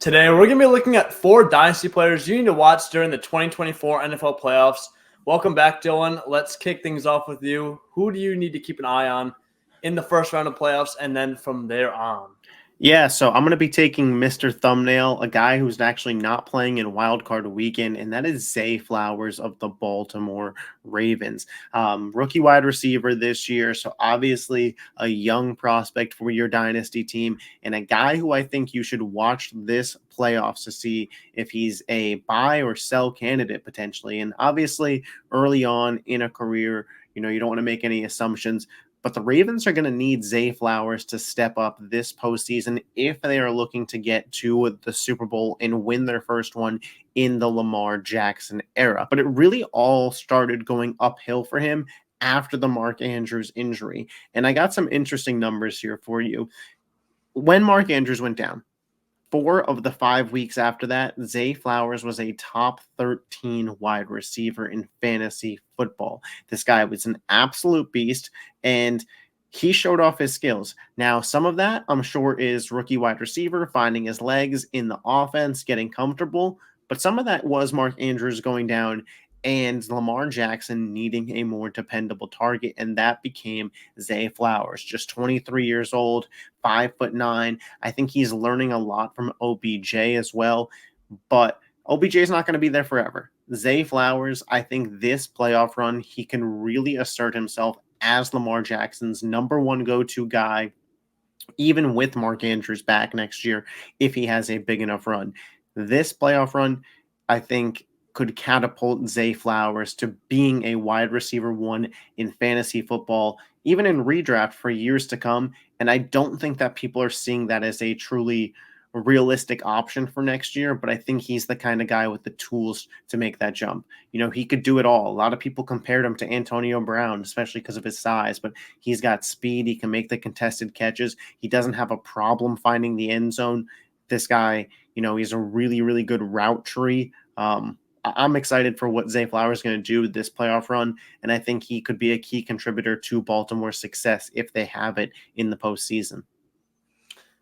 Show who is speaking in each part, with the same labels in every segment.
Speaker 1: Today, we're going to be looking at 4 Dynasty players you need to watch during the 2024 NFL playoffs. Welcome back, Dylan. Let's kick things off with you. Who do you need to keep an eye on in the first round of playoffs and then from there on?
Speaker 2: Yeah, so I'm going to be taking Mr. Thumbnail, a guy who's actually not playing in Wild Card Weekend, and that is Zay Flowers of the Baltimore Ravens. Rookie wide receiver this year, so obviously a young prospect for your dynasty team, and a guy who I think you should watch this playoffs to see if he's a buy or sell candidate potentially. And obviously, early on in a career, you don't want to make any assumptions. But the Ravens are going to need Zay Flowers to step up this postseason if they are looking to get to the Super Bowl and win their first one in the Lamar Jackson era. But it really all started going uphill for him after the Mark Andrews injury. And I got some interesting numbers here for you. When Mark Andrews went down, 4 of the 5 weeks after that, Zay Flowers was a top 13 wide receiver in fantasy football. This guy was an absolute beast, and he showed off his skills. Now, some of that, I'm sure, is rookie wide receiver, finding his legs in the offense, getting comfortable, but some of that was Mark Andrews going down and Lamar Jackson needing a more dependable target, and that became Zay Flowers, just 23 years old, 5'9". I think he's learning a lot from OBJ as well, but OBJ is not going to be there forever. Zay Flowers, I think this playoff run, he can really assert himself as Lamar Jackson's number one go-to guy, even with Mark Andrews back next year, if he has a big enough run. This playoff run, I think, could catapult Zay Flowers to being a wide receiver one in fantasy football, even in redraft for years to come. And I don't think that people are seeing that as a truly realistic option for next year, but I think he's the kind of guy with the tools to make that jump. He could do it all. A lot of people compared him to Antonio Brown, especially because of his size, but he's got speed. He can make the contested catches. He doesn't have a problem finding the end zone. This guy, he's a really, really good route tree. I'm excited for what Zay Flowers is going to do this playoff run, and I think he could be a key contributor to Baltimore's success if they have it in the postseason.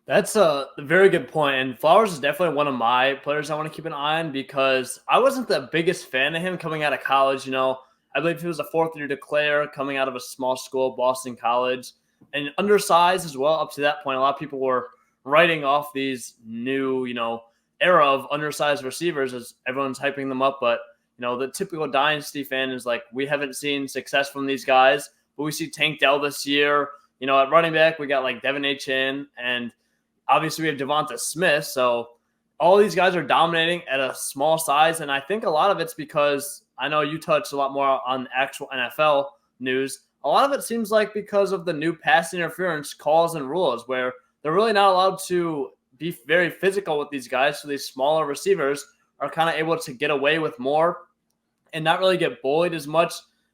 Speaker 1: That's a very good point. And Flowers is definitely one of my players I want to keep an eye on because I wasn't the biggest fan of him coming out of college. I believe he was a fourth-year declare coming out of a small school, Boston College, and undersized as well. Up to that point, a lot of people were writing off these new, era of undersized receivers as everyone's hyping them up. But, the typical Dynasty fan is like, we haven't seen success from these guys, but we see Tank Dell this year. At running back, we got like Devin A. Chin, and obviously we have Devonta Smith. So all these guys are dominating at a small size. And I think a lot of it's because I know you touched a lot more on actual NFL news. A lot of it seems like because of the new pass interference calls and rules where they're really not allowed to be very physical with these guys. So these smaller receivers are kind of able to get away with more and not really get bullied as much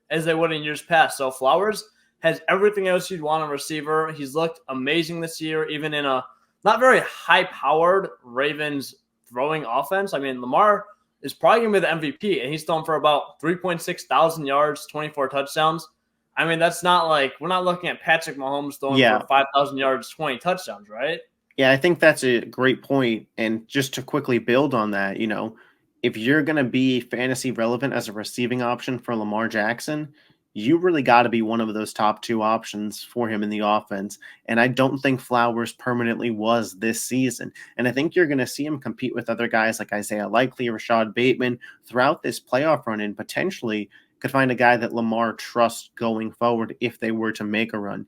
Speaker 1: as they would in years past. So Flowers has everything else you'd want in a receiver. He's looked amazing this year, even in a not very high-powered Ravens throwing offense. I mean, Lamar is probably going to be the MVP, and he's thrown for about 3.6 thousand yards, 24 touchdowns. I mean, that's not like – we're not looking at Patrick Mahomes throwing for 5,000 yards, 20 touchdowns, right?
Speaker 2: Yeah, I think that's a great point. And just to quickly build on that, if you're going to be fantasy relevant as a receiving option for Lamar Jackson, you really got to be one of those top 2 options for him in the offense. And I don't think Flowers permanently was this season. And I think you're going to see him compete with other guys like Isaiah Likely, Rashad Bateman throughout this playoff run, and potentially could find a guy that Lamar trusts going forward if they were to make a run.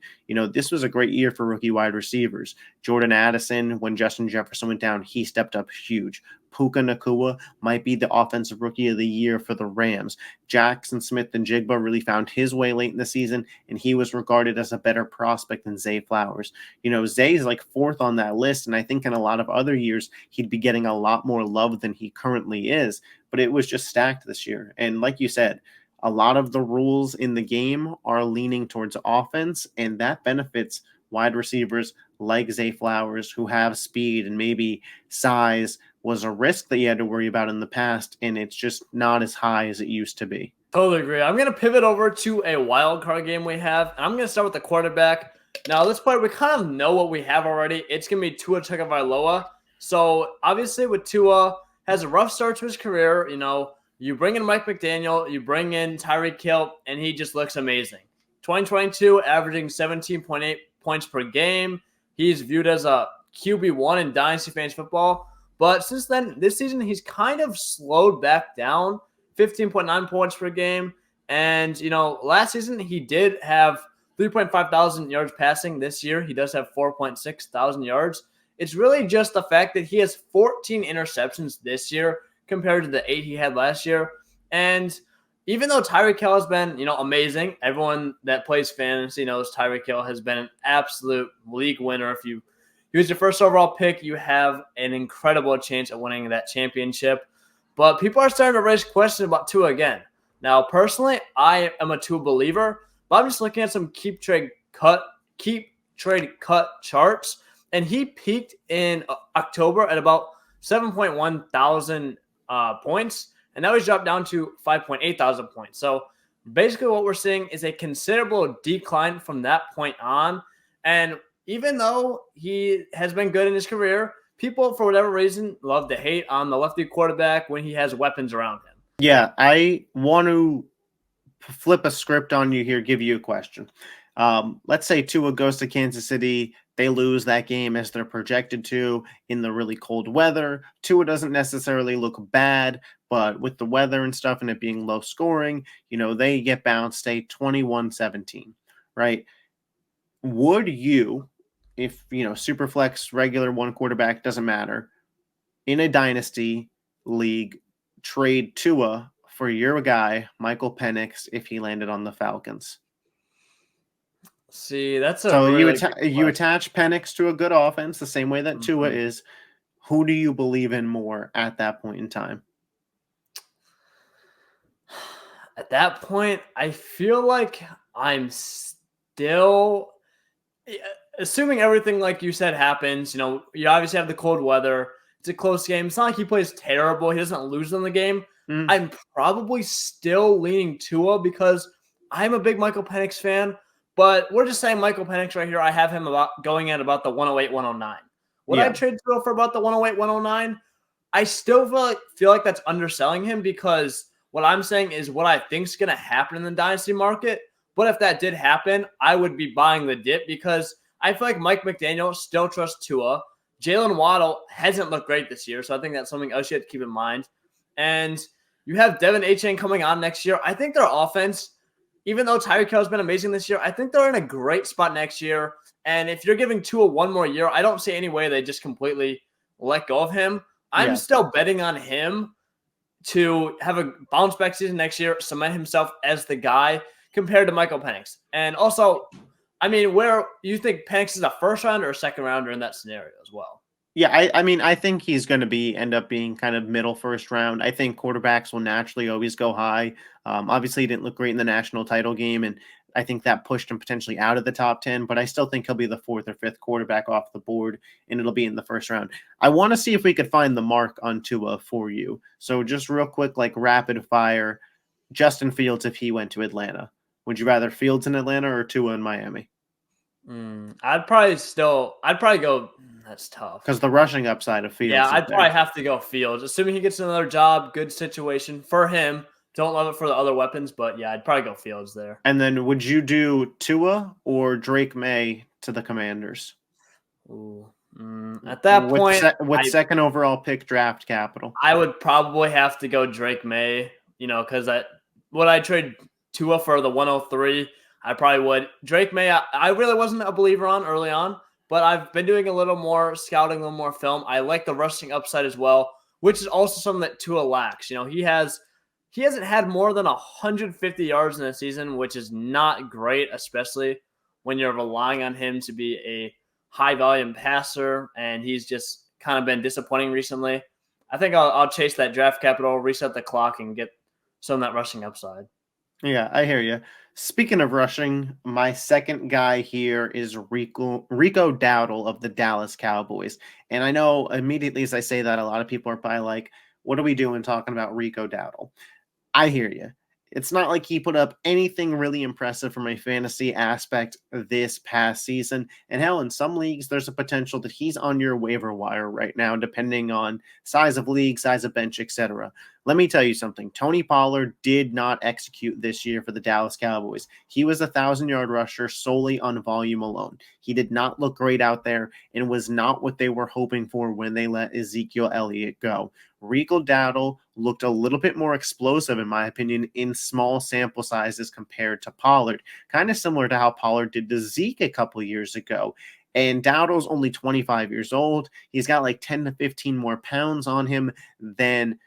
Speaker 2: This was a great year for rookie wide receivers. Jordan Addison, when Justin Jefferson went down, he stepped up huge. Puka Nacua might be the offensive rookie of the year for the Rams. Jackson Smith and Jigba really found his way late in the season, and he was regarded as a better prospect than Zay Flowers. Zay is like 4th on that list, and I think in a lot of other years, he'd be getting a lot more love than he currently is, but it was just stacked this year. And like you said, a lot of the rules in the game are leaning towards offense, and that benefits wide receivers like Zay Flowers who have speed, and maybe size was a risk that you had to worry about in the past, and it's just not as high as it used to be.
Speaker 1: Totally agree. I'm going to pivot over to a wild card game we have, and I'm going to start with the quarterback. Now, this part, we kind of know what we have already. It's going to be Tua Tagovailoa. So obviously with Tua has a rough start to his career, you bring in Mike McDaniel, you bring in Tyreek Hill, and he just looks amazing. 2022, averaging 17.8 points per game. He's viewed as a QB1 in Dynasty Fantasy Football. But since then, this season, he's kind of slowed back down, 15.9 points per game. And, last season, he did have 3.5 thousand yards passing. This year, he does have 4.6 thousand yards. It's really just the fact that he has 14 interceptions this year compared to the 8 he had last year. And even though Tyreek Hill has been, amazing, everyone that plays fantasy knows Tyreek Hill has been an absolute league winner. If you use your first overall pick, you have an incredible chance at winning that championship. But people are starting to raise questions about Tua again. Now, personally, I am a Tua believer, but I'm just looking at some keep trade cut charts, and he peaked in October at about 7.1 thousand points, and now he's dropped down to 5.8 thousand points. So basically what we're seeing is a considerable decline from that point on. And even though he has been good in his career, people, for whatever reason, love to hate on the lefty quarterback when he has weapons around him.
Speaker 2: Yeah, I want to flip a script on you here, give you a question. Let's say Tua goes to Kansas City. They lose that game as they're projected to in the really cold weather. Tua doesn't necessarily look bad, but with the weather and stuff and it being low scoring, they get bounced, say 21-17, right? Would you, if, Superflex, regular one quarterback, doesn't matter, in a dynasty league, trade Tua for your guy, Michael Penix, if he landed on the Falcons?
Speaker 1: See, that's a
Speaker 2: so
Speaker 1: really
Speaker 2: you attach Penix to a good offense the same way that Tua is. Who do you believe in more at that point in time?
Speaker 1: At that point, I feel like I'm still assuming everything like you said happens. You obviously have the cold weather. It's a close game. It's not like he plays terrible. He doesn't lose in the game. I'm probably still leaning Tua because I'm a big Michael Penix fan. But we're just saying Michael Penix right here. I have him going at about the 108, 109. Would I trade Tua for about the 108, 109? I still feel like that's underselling him because what I'm saying is what I think is going to happen in the dynasty market. But if that did happen, I would be buying the dip because I feel like Mike McDaniel still trusts Tua. Jalen Waddle hasn't looked great this year, so I think that's something else you have to keep in mind. And you have Devin Achane coming on next year. I think their offense, even though Tyreek Hill has been amazing this year, I think they're in a great spot next year. And if you're giving Tua one more year, I don't see any way they just completely let go of him. I'm still betting on him to have a bounce back season next year, cement himself as the guy compared to Michael Penix. And also, where you think Penix is a first rounder or a second rounder in that scenario as well?
Speaker 2: Yeah, I think he's going to end up being kind of middle first round. I think quarterbacks will naturally always go high. Obviously, he didn't look great in the national title game, and I think that pushed him potentially out of the top 10, but I still think he'll be the 4th or 5th quarterback off the board, and it'll be in the first round. I want to see if we could find the mark on Tua for you. So just real quick, like rapid fire, Justin Fields if he went to Atlanta. Would you rather Fields in Atlanta or Tua in Miami?
Speaker 1: I'd probably go. That's tough.
Speaker 2: Because the rushing upside of Fields.
Speaker 1: Yeah, I'd probably have to go Fields. Assuming he gets another job, good situation for him. Don't love it for the other weapons, but yeah, I'd probably go Fields there.
Speaker 2: And then would you do Tua or Drake May to the Commanders?
Speaker 1: Ooh. At that point,
Speaker 2: with second overall pick draft capital,
Speaker 1: I would probably have to go Drake May, because would I trade Tua for the 103? I probably would. Drake May, I really wasn't a believer on early on, but I've been doing a little more scouting, a little more film. I like the rushing upside as well, which is also something that Tua lacks. He hasn't had more than 150 yards in a season, which is not great, especially when you're relying on him to be a high-volume passer, and he's just kind of been disappointing recently. I think I'll chase that draft capital, reset the clock, and get some of that rushing upside.
Speaker 2: Yeah, I hear you. Speaking of rushing, my second guy here is Rico Dowdle of the Dallas Cowboys. And I know immediately as I say that, a lot of people are probably like, what are we doing talking about Rico Dowdle? I hear you. It's not like he put up anything really impressive from a fantasy aspect this past season. And hell, in some leagues, there's a potential that he's on your waiver wire right now, depending on size of league, size of bench, etc. Let me tell you something. Tony Pollard did not execute this year for the Dallas Cowboys. He was a 1,000-yard rusher solely on volume alone. He did not look great out there and was not what they were hoping for when they let Ezekiel Elliott go. Rico Dowdle looked a little bit more explosive, in my opinion, in small sample sizes compared to Pollard. Kind of similar to how Pollard did to Zeke a couple years ago. And Dowdle's only 25 years old. He's got like 10 to 15 more pounds on him than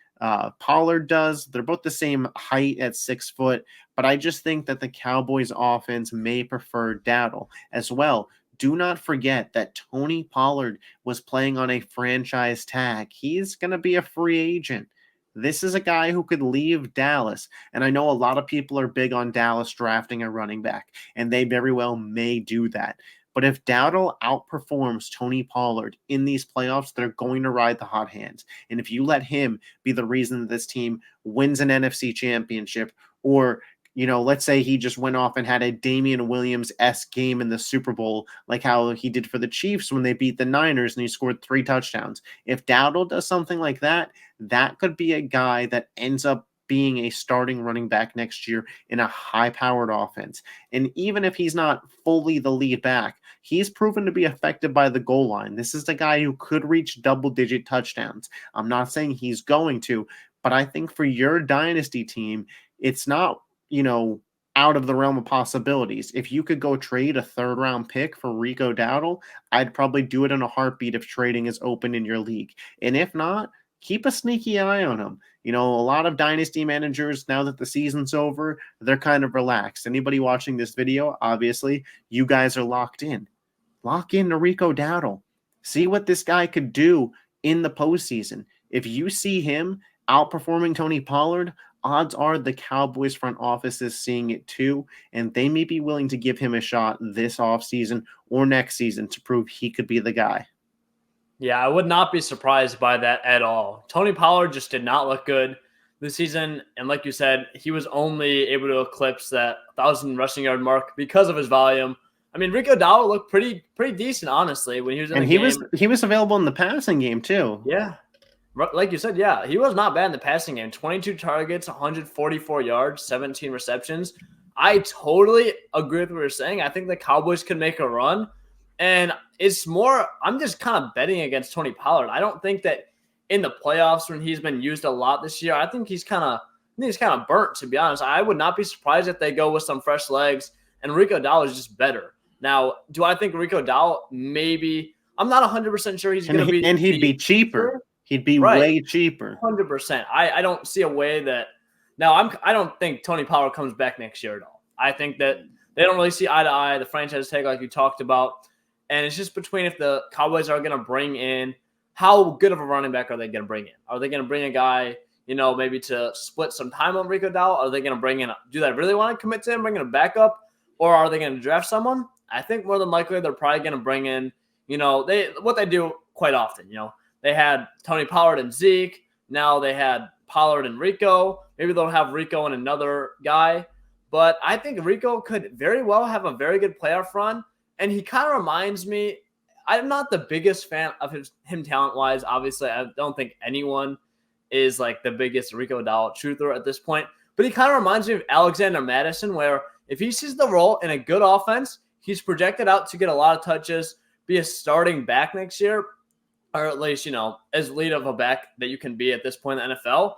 Speaker 2: Pollard does. They're both the same height at 6 foot, but I just think that the Cowboys offense may prefer Dowdle as well. Do not forget that Tony Pollard was playing on a franchise tag. He's going to be a free agent. This is a guy who could leave Dallas. And I know a lot of people are big on Dallas drafting a running back, and they very well may do that. But if Dowdle outperforms Tony Pollard in these playoffs, they're going to ride the hot hands. And if you let him be the reason that this team wins an NFC championship, or let's say he just went off and had a Damian Williams-esque game in the Super Bowl, like how he did for the Chiefs when they beat the Niners and he scored 3 touchdowns. If Dowdle does something like that, that could be a guy that ends up being a starting running back next year in a high-powered offense. And even if he's not fully the lead back, he's proven to be effective by the goal line. This is the guy who could reach double-digit touchdowns. I'm not saying he's going to, but I think for your dynasty team, it's not out of the realm of possibilities. If you could go trade a 3rd-round pick for Rico Dowdle, I'd probably do it in a heartbeat if trading is open in your league. And if not, keep a sneaky eye on him. A lot of dynasty managers, now that the season's over, they're kind of relaxed. Anybody watching this video, obviously, you guys are locked in. Lock in to Rico Dowdle. See what this guy could do in the postseason. If you see him outperforming Tony Pollard, odds are the Cowboys front office is seeing it too, and they may be willing to give him a shot this offseason or next season to prove he could be the guy.
Speaker 1: Yeah, I would not be surprised by that at all. Tony Pollard just did not look good this season, and like you said, he was only able to eclipse that 1,000 rushing yard mark because of his volume. I mean, Rico Dowdle looked pretty decent, honestly, when he was in the game.
Speaker 2: He was available in the passing game too.
Speaker 1: Yeah. Like you said, yeah, he was not bad in the passing game. 22 targets, 144 yards, 17 receptions. I totally agree with what you're saying. I think the Cowboys could make a run. And I'm just kind of betting against Tony Pollard. I don't think that in the playoffs when he's been used a lot this year, I think he's kind of burnt, to be honest. I would not be surprised if they go with some fresh legs, and Rico Dowdle is just better. Now, do I think Rico Dowdle maybe – I'm not 100% sure he's going to be –
Speaker 2: And he'd be cheaper. He'd be way cheaper.
Speaker 1: 100%. I don't see a way that – now, I don't think Tony Pollard comes back next year at all. I think that they don't really see eye to eye. The franchise tag, like you talked about. And it's just between if the Cowboys are going to bring in – how good of a running back are they going to bring in? Are they going to bring a guy, maybe to split some time on Rico Dowdle? Are they going to bring in – do they really want to commit to him, bring in a backup? Or are they going to draft someone? I think more than likely they're probably going to bring in – what they do quite often, They had Tony Pollard and Zeke. Now they had Pollard and Rico. Maybe they'll have Rico and another guy. But I think Rico could very well have a very good playoff run. And he kind of reminds me, I'm not the biggest fan of him talent-wise. Obviously, I don't think anyone is like the biggest Rico Dowdle truther at this point. But he kind of reminds me of Alexander Mattison, where if he sees the role in a good offense, he's projected out to get a lot of touches, be a starting back next year, or at least, as lead of a back that you can be at this point in the NFL.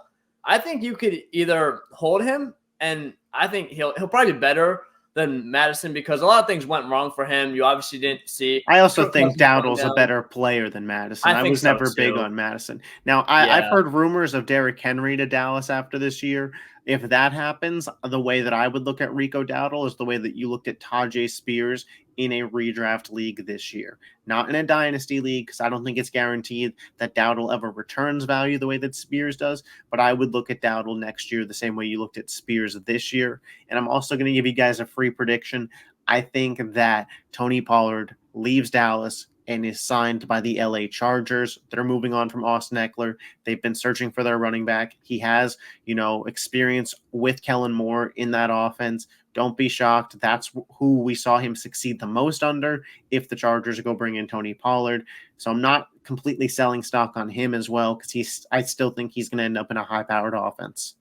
Speaker 1: I think you could either hold him, and I think he'll probably be better than Mattison because a lot of things went wrong for him. You obviously didn't see.
Speaker 2: I also think Dowdle's a better player than Mattison. I was never big on Mattison. Now, I've heard rumors of Derrick Henry to Dallas after this year. If that happens, the way that I would look at Rico Dowdle is the way that you looked at Tajay Spears in a redraft league this year. Not in a dynasty league, because I don't think it's guaranteed that Dowdle ever returns value the way that Spears does, but I would look at Dowdle next year the same way you looked at Spears this year. And I'm also going to give you guys a free prediction. I think that Tony Pollard leaves Dallas, and is signed by the LA Chargers. They're moving on from Austin Eckler. They've been searching for their running back. He has, experience with Kellen Moore in that offense. Don't be shocked. That's who we saw him succeed the most under if the Chargers go bring in Tony Pollard. So I'm not completely selling stock on him as well because I still think he's going to end up in a high-powered offense.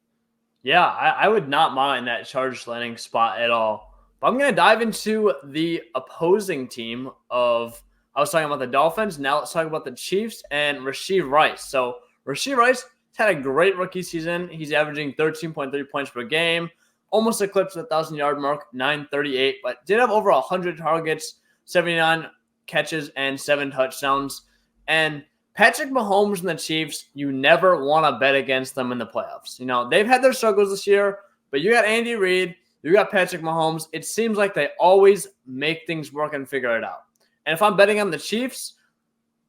Speaker 1: Yeah, I would not mind that Chargers landing spot at all. But I'm going to dive into the opposing team of – I was talking about the Dolphins. Now let's talk about the Chiefs and Rashee Rice. So Rashee Rice had a great rookie season. He's averaging 13.3 points per game, almost eclipsed the 1,000-yard mark, 938, but did have over 100 targets, 79 catches, and 7 touchdowns. And Patrick Mahomes and the Chiefs, you never want to bet against them in the playoffs. They've had their struggles this year, but you got Andy Reid, you got Patrick Mahomes. It seems like they always make things work and figure it out. And if I'm betting on the Chiefs,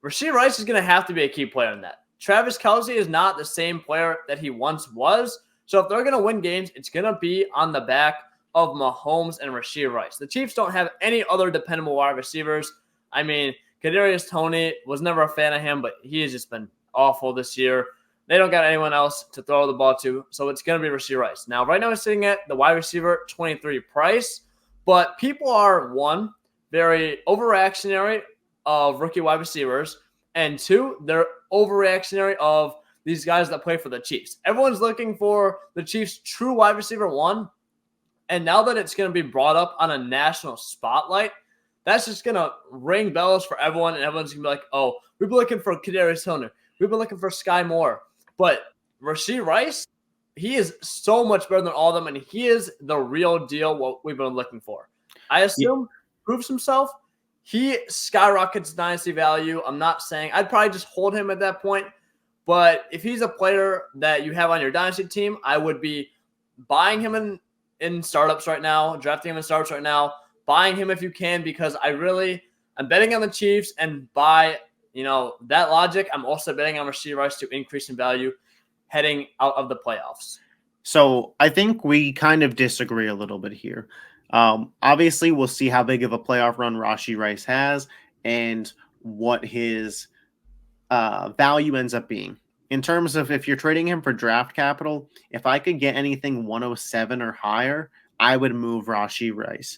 Speaker 1: Rashee Rice is going to have to be a key player in that. Travis Kelce is not the same player that he once was. So if they're going to win games, it's going to be on the back of Mahomes and Rashee Rice. The Chiefs don't have any other dependable wide receivers. I mean, Kadarius Toney, was never a fan of him, but he has just been awful this year. They don't got anyone else to throw the ball to, so it's going to be Rashee Rice. Now, right now he's sitting at the wide receiver 23 price, but people are, one, very overreactionary of rookie wide receivers, and two, they're overreactionary of these guys that play for the Chiefs. Everyone's looking for the Chiefs' true wide receiver one, and now that it's going to be brought up on a national spotlight, that's just going to ring bells for everyone, and everyone's going to be like, oh, we've been looking for Kadarius Toney. We've been looking for Sky Moore. But Rashee Rice, he is so much better than all of them, and he is the real deal, what we've been looking for. I assume proves himself. He skyrockets dynasty value. I'm not saying – I'd probably just hold him at that point. But if he's a player that you have on your dynasty team, I would be buying him in startups right now, drafting him in startups right now, buying him if you can, because I'm betting on the Chiefs, and by that logic, I'm also betting on Rashee Rice to increase in value heading out of the playoffs.
Speaker 2: So I think we kind of disagree a little bit here. Obviously, we'll see how big of a playoff run Rashee Rice has and what his value ends up being. In terms of if you're trading him for draft capital, if I could get anything 107 or higher, I would move Rashee Rice.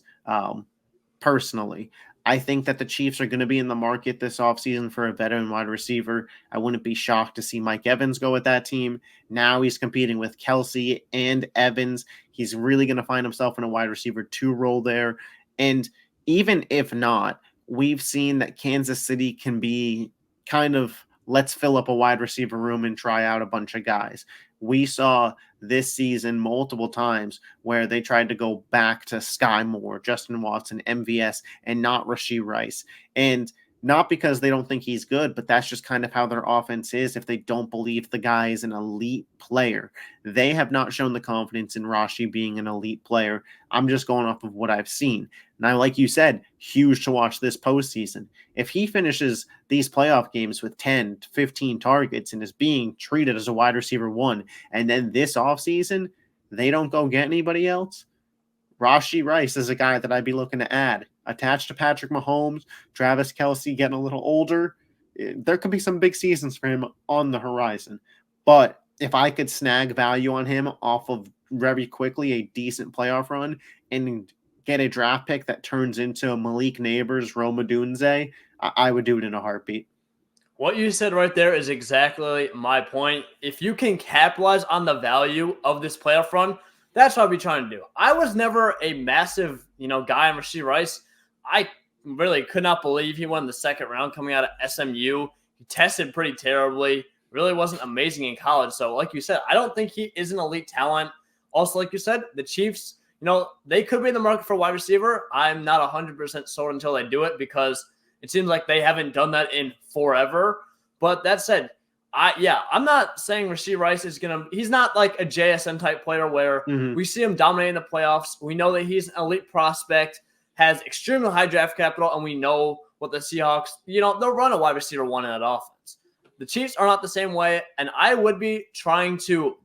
Speaker 2: Personally, I think that the Chiefs are going to be in the market this offseason for a veteran wide receiver. I wouldn't be shocked to see Mike Evans go with that team. Now he's competing with Kelce and Evans. He's really going to find himself in a wide receiver 2 role there. And even if not, we've seen that Kansas City can be kind of, let's fill up a wide receiver room and try out a bunch of guys. We saw this season multiple times where they tried to go back to Sky Moore, Justin Watson, MVS, and not Rashee Rice. And not because they don't think he's good, but that's just kind of how their offense is if they don't believe the guy is an elite player. They have not shown the confidence in Rashee being an elite player. I'm just going off of what I've seen. Now, like you said, huge to watch this postseason. If he finishes these playoff games with 10 to 15 targets and is being treated as a wide receiver 1, and then this offseason, they don't go get anybody else, Rashee Rice is a guy that I'd be looking to add. Attached to Patrick Mahomes, Travis Kelce getting a little older, there could be some big seasons for him on the horizon. But if I could snag value on him off of very quickly a decent playoff run and get a draft pick that turns into Malik Neighbors, Rome Odunze, I would do it in a heartbeat.
Speaker 1: What you said right there is exactly my point. If you can capitalize on the value of this playoff run, that's what I'd be trying to do. I was never a massive, guy on Rashee Rice. I really could not believe he won the second round coming out of SMU. He tested pretty terribly. Really wasn't amazing in college. So like you said, I don't think he is an elite talent. Also, like you said, the Chiefs, they could be in the market for a wide receiver. I'm not 100% sold until they do it because it seems like they haven't done that in forever. But that said, I'm not saying Rashee Rice is he's not like a JSN type player where we see him dominating the playoffs. We know that he's an elite prospect, has extremely high draft capital, and we know what the Seahawks, they'll run a wide receiver 1 in that offense. The Chiefs are not the same way, and I would be trying to,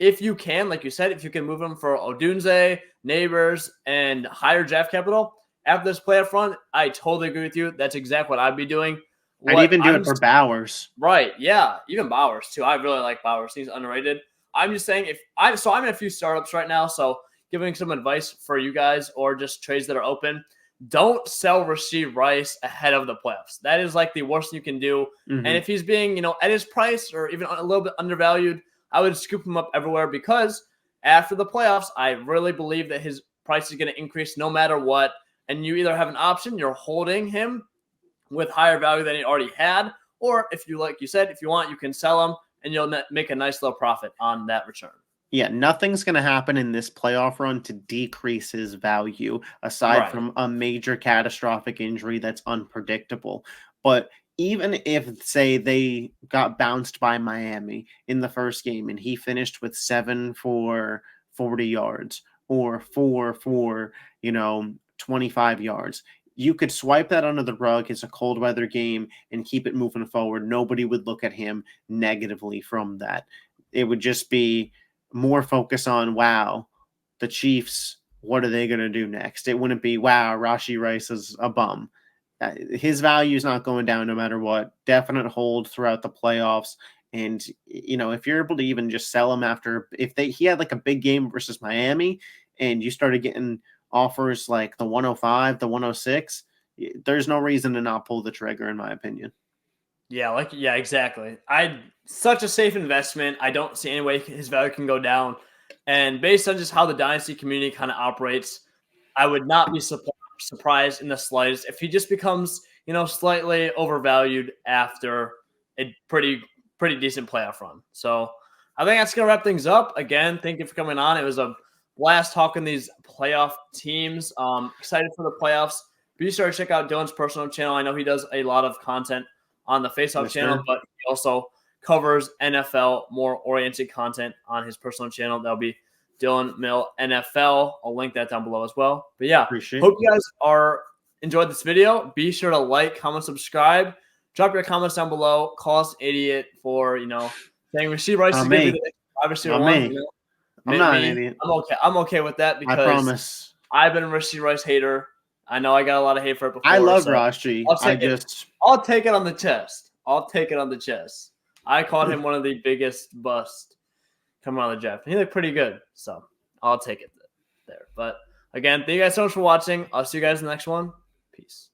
Speaker 1: if you can, like you said, if you can move them for Odunze, Neighbors, and higher draft capital, after this playoff run, I totally agree with you. That's exactly what I'd be doing.
Speaker 2: I'd even do it for Bowers.
Speaker 1: Right. Yeah. Even Bowers too. I really like Bowers. He's underrated. I'm just saying I'm in a few startups right now. So giving some advice for you guys or just trades that are open. Don't sell Rashee Rice ahead of the playoffs. That is like the worst thing you can do.
Speaker 2: Mm-hmm.
Speaker 1: And if he's being, at his price or even a little bit undervalued, I would scoop him up everywhere because after the playoffs, I really believe that his price is going to increase no matter what. And you either have an option, you're holding him with higher value than he already had, or if you, like you said, if you want, you can sell him and you'll make a nice little profit on that return.
Speaker 2: Yeah, nothing's going to happen in this playoff run to decrease his value aside from a major catastrophic injury that's unpredictable. But even if, say, they got bounced by Miami in the first game and he finished with 7 for 40 yards or 4 for, 25 yards, you could swipe that under the rug as a cold weather game and keep it moving forward. Nobody would look at him negatively from that. It would just be more focus on, wow, the Chiefs, what are they going to do next? It wouldn't be, wow, Rashee Rice is a bum. His value is not going down no matter what. Definite hold throughout the playoffs. And, if you're able to even just sell him after, he had like a big game versus Miami and you started getting offers like the 105, the 106, there's no reason to not pull the trigger, in my opinion.
Speaker 1: Yeah, exactly. Such a safe investment. I don't see any way his value can go down. And based on just how the Dynasty community kind of operates, I would not be surprised in the slightest if he just becomes, slightly overvalued after a pretty decent playoff run. So I think that's going to wrap things up. Again, thank you for coming on. It was a blast talking these playoff teams. Excited for the playoffs. Be sure to check out Dylan's personal channel. I know he does a lot of content on the Faceoff channel, but he also covers NFL more oriented content on his personal channel. That'll be Dylan Mill NFL. I'll link that down below as well. But yeah, hope you guys enjoyed this video. Be sure to like, comment, subscribe. Drop your comments down below. Call us an idiot for saying Rashee Rice is going to be the wide receiver one.
Speaker 2: I'm not an idiot.
Speaker 1: I'm okay with that because
Speaker 2: I promise.
Speaker 1: I've been a Rashee Rice hater. I know I got a lot of hate for it before.
Speaker 2: I love Rashee.
Speaker 1: I'll take it on the chest. I called him one of the biggest busts coming out of the draft. He looked pretty good, so I'll take it there. But again, thank you guys so much for watching. I'll see you guys in the next one. Peace.